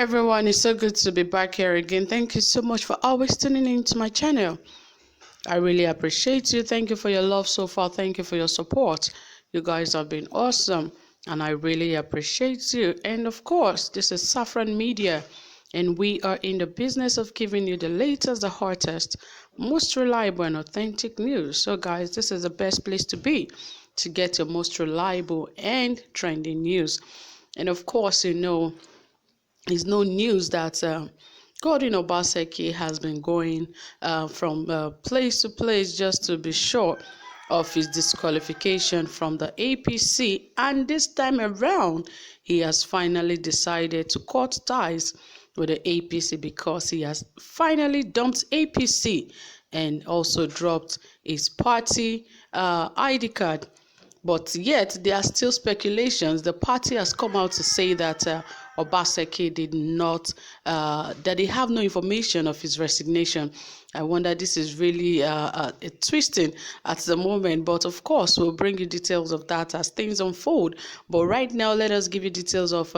everyone, it's so good to be back here again. Thank you so much for always tuning in to my channel. I really appreciate you. Thank you for your love so far. Thank you for your support. You guys have been awesome and I really appreciate you. And of course, this is Saffron Media and we are in the business of giving you the latest, the hottest, most reliable and authentic news. So guys, this is the best place to be to get your most reliable and trending news. And of course, it's no news that Godwin Obasekis has been going from place to place just to be sure of his disqualification from the APC, and this time around he has finally decided to cut ties with the APC because he has finally dumped APC and also dropped his party ID card. But yet, there are still speculations. The party has come out to say that Obaseki did not, that they have no information of his resignation. I wonder, this is really twisting at the moment. But of course, we'll bring you details of that as things unfold. But right now, let us give you details of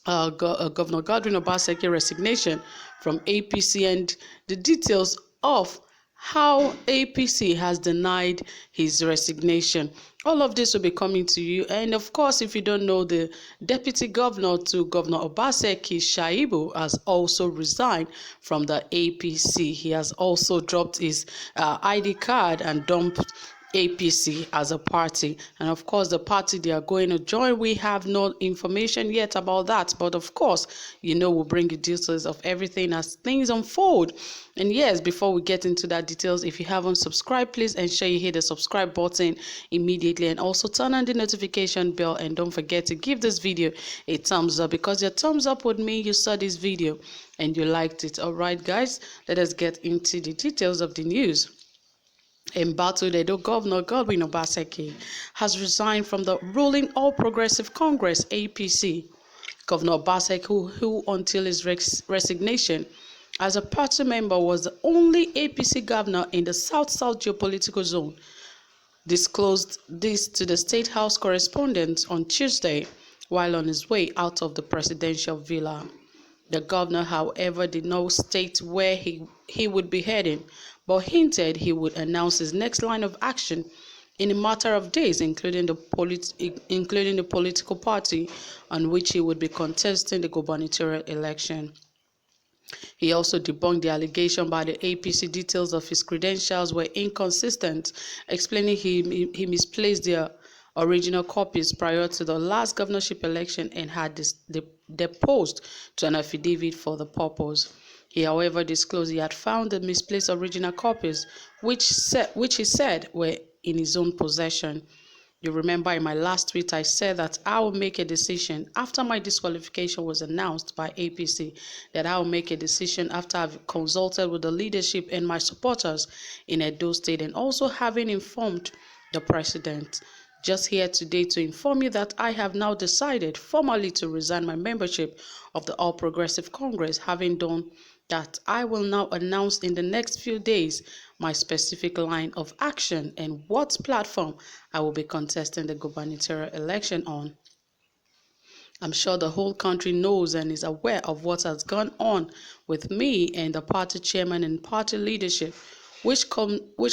Governor Godwin Obasekis' resignation from APC and the details of how APC has denied his resignation. All of this will be coming to you. And of course, if you don't know, the deputy governor to Governor Obasekis, Shaibu, has also resigned from the APC. He has also dropped his ID card and dumped APC as a party, and of course the party they are going to join, we have no information yet about that, but of course we'll bring you details of everything as things unfold. And yes, before we get into that details, if you haven't subscribed, please ensure you hit the subscribe button immediately and also turn on the notification bell, and don't forget to give this video a thumbs up, because your thumbs up would mean you saw this video and you liked it. All right guys, let us get into the details of the news. Embattled Edo Governor Godwin Obasekis has resigned from the ruling All Progressive Congress (APC). Governor Obasekis, who until his resignation as a party member was the only APC governor in the South-South geopolitical zone, disclosed this to the State House correspondents on Tuesday while on his way out of the presidential villa. The governor, however, did not state where he would be heading, but hinted he would announce his next line of action in a matter of days, including the political party on which he would be contesting the gubernatorial election. He also debunked the allegation by the APC details of his credentials were inconsistent, explaining he misplaced their original copies prior to the last governorship election and had deposed to an affidavit for the purpose. He, however, disclosed he had found the misplaced original copies, which he said were in his own possession. You remember in my last tweet, I said that I will make a decision after my disqualification was announced by APC, that I will make a decision after I've consulted with the leadership and my supporters in Edo State, and also having informed the president. Just here today to inform you that I have now decided formally to resign my membership of the All Progressive Congress. Having done that, I will now announce in the next few days my specific line of action and what platform I will be contesting the gubernatorial election on. I'm sure the whole country knows and is aware of what has gone on with me and the party chairman and party leadership, which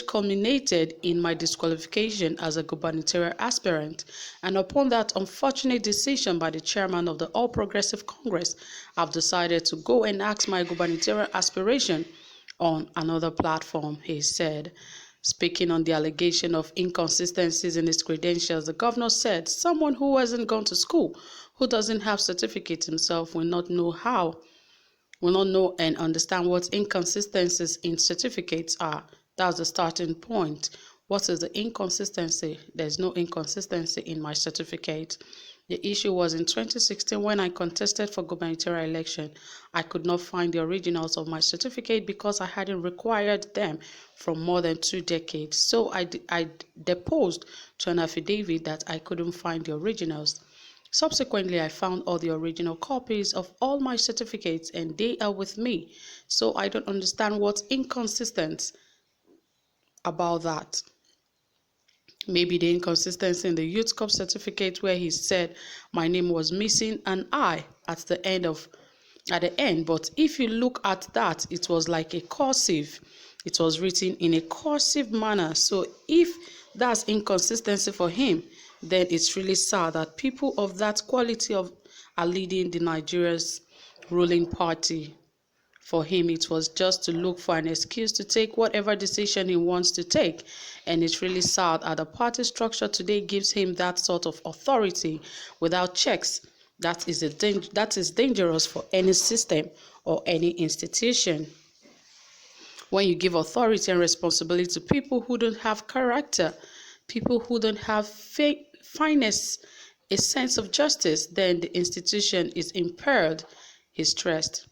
culminated in my disqualification as a gubernatorial aspirant. And upon that unfortunate decision by the chairman of the All Progressive Congress, I've decided to go and ask my gubernatorial aspiration on another platform, he said. Speaking on the allegation of inconsistencies in his credentials, the governor said someone who hasn't gone to school, who doesn't have certificates himself, will not know and understand what inconsistencies in certificates are. That's the starting point. What is the inconsistency? There's no inconsistency in my certificate. The issue was in 2016 when I contested for gubernatorial election. I could not find the originals of my certificate because I hadn't required them for more than 2 decades. So I deposed to an affidavit that I couldn't find the originals. Subsequently, I found all the original copies of all my certificates and they are with me. So I don't understand what's inconsistent about that. Maybe the inconsistency in the Youth Cup certificate where he said my name was missing an I at the end of at the end. But if you look at that, it was like a cursive. It was written in a cursive manner. So if that's inconsistency for him, then it's really sad that people of that quality are leading the Nigeria's ruling party. For him, it was just to look for an excuse to take whatever decision he wants to take. And it's really sad that the party structure today gives him that sort of authority without checks. That is dangerous for any system or any institution. When you give authority and responsibility to people who don't have character, people who don't have fineness, a sense of justice, then the institution is impaired, he stressed.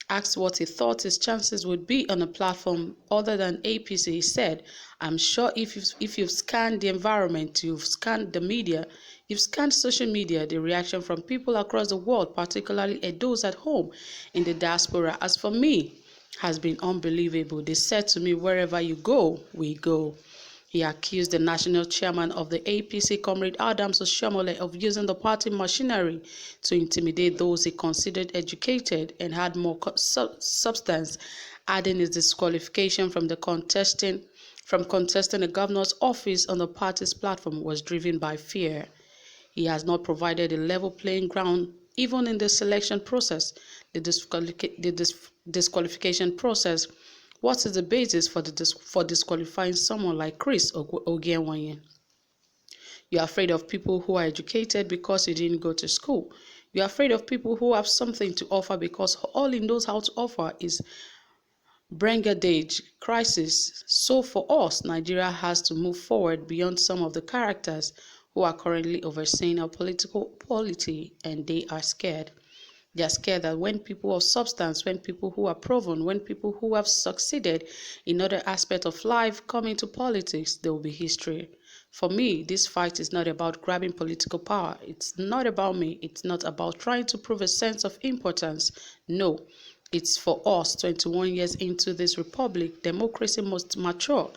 Asked what he thought his chances would be on a platform other than APC, he said, I'm sure if you've scanned the environment, you've scanned the media, you've scanned social media, the reaction from people across the world, particularly those at home in the diaspora, as for me, has been unbelievable. They said to me, wherever you go, we go. He accused the national chairman of the APC, Comrade Adams Oshiomhole, of using the party machinery to intimidate those he considered educated and had more substance, adding his disqualification from contesting the governor's office on the party's platform was driven by fear. He has not provided a level playing ground even in the selection process, the disqualification process. What is the basis for disqualifying someone like Chris Ogienwanye? You're afraid of people who are educated because you didn't go to school. You're afraid of people who have something to offer because all he knows how to offer is brigandage, crisis. So for us, Nigeria has to move forward beyond some of the characters who are currently overseeing our political polity, and they are scared. They are scared that when people of substance, when people who are proven, when people who have succeeded in other aspects of life come into politics, there will be history. For me, this fight is not about grabbing political power. It's not about me. It's not about trying to prove a sense of importance. No, it's for us, 21 years into this republic, democracy must mature.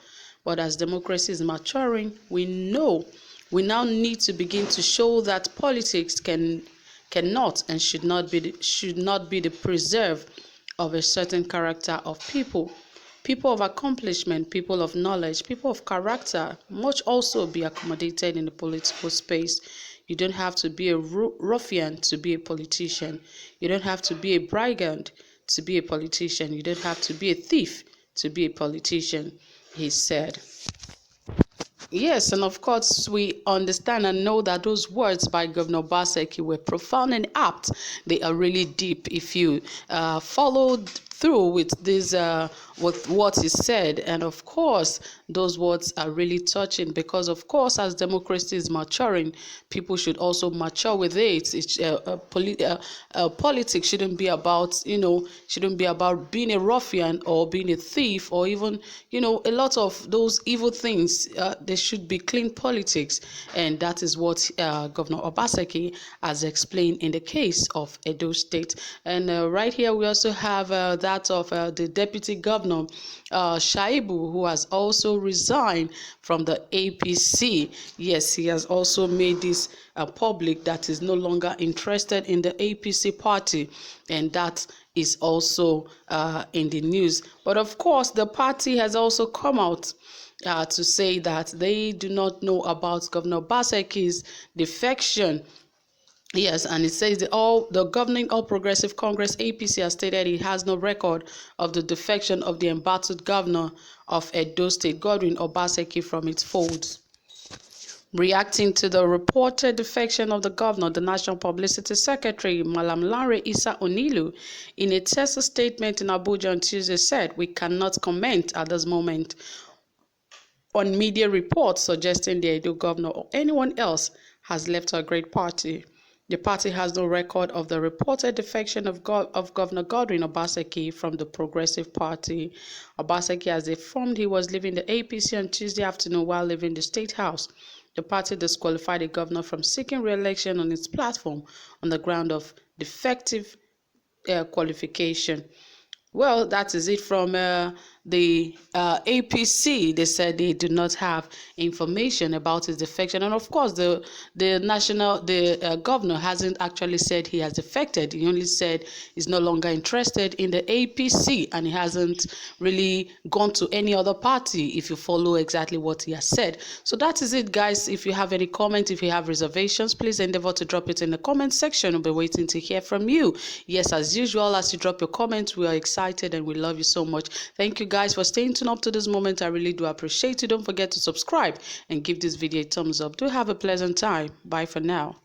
But as democracy is maturing, we now need to begin to show that politics cannot and should not be the preserve of a certain character of people. People of accomplishment, people of knowledge, people of character must also be accommodated in the political space. You don't have to be a ruffian to be a politician. You don't have to be a brigand to be a politician. You don't have to be a thief to be a politician, he said. Yes, and of course, we understand and know that those words by Governor Obasekis were profound and apt. They are really deep. If you followed through with this, with what he said, and of course, those words are really touching because, of course, as democracy is maturing, people should also mature with it. Politics shouldn't be about, being a ruffian or being a thief or even, a lot of those evil things. There should be clean politics, and that is what Governor Obasekis has explained in the case of Edo State. And right here, we also have that of the deputy governor, Shaibu, who has also resigned from the APC. Yes, he has also made this public that is no longer interested in the APC party, and that is also in the news. But of course, the party has also come out to say that they do not know about Governor Obasekis' defection. Yes, and it says the governing All Progressive Congress APC has stated it has no record of the defection of the embattled governor of Edo State, Godwin Obasekis, from its folds. Reacting to the reported defection of the governor, the National Publicity Secretary, Malam Lanre Issa Onilu, in a text statement in Abuja on Tuesday said, "We cannot comment at this moment on media reports suggesting the Edo governor or anyone else has left our great party. The party has no record of the reported defection of Governor Godwin Obasekis from the Progressive Party. Obasekis has informed he was leaving the APC on Tuesday afternoon while leaving the State House. The party disqualified the governor from seeking re-election on its platform on the ground of defective qualification." Well, that is it from the APC, they said they do not have information about his defection. And of course, the governor hasn't actually said he has defected. He only said he's no longer interested in the APC, and he hasn't really gone to any other party, if you follow exactly what he has said. So that is it, guys. If you have any comment, if you have reservations, please endeavor to drop it in the comment section. We'll be waiting to hear from you. Yes, as usual, as you drop your comments, we are excited and we love you so much. Thank you guys for staying tuned up to this moment. I really do appreciate you. Don't forget to subscribe and give this video a thumbs up. Do have a pleasant time. Bye for now.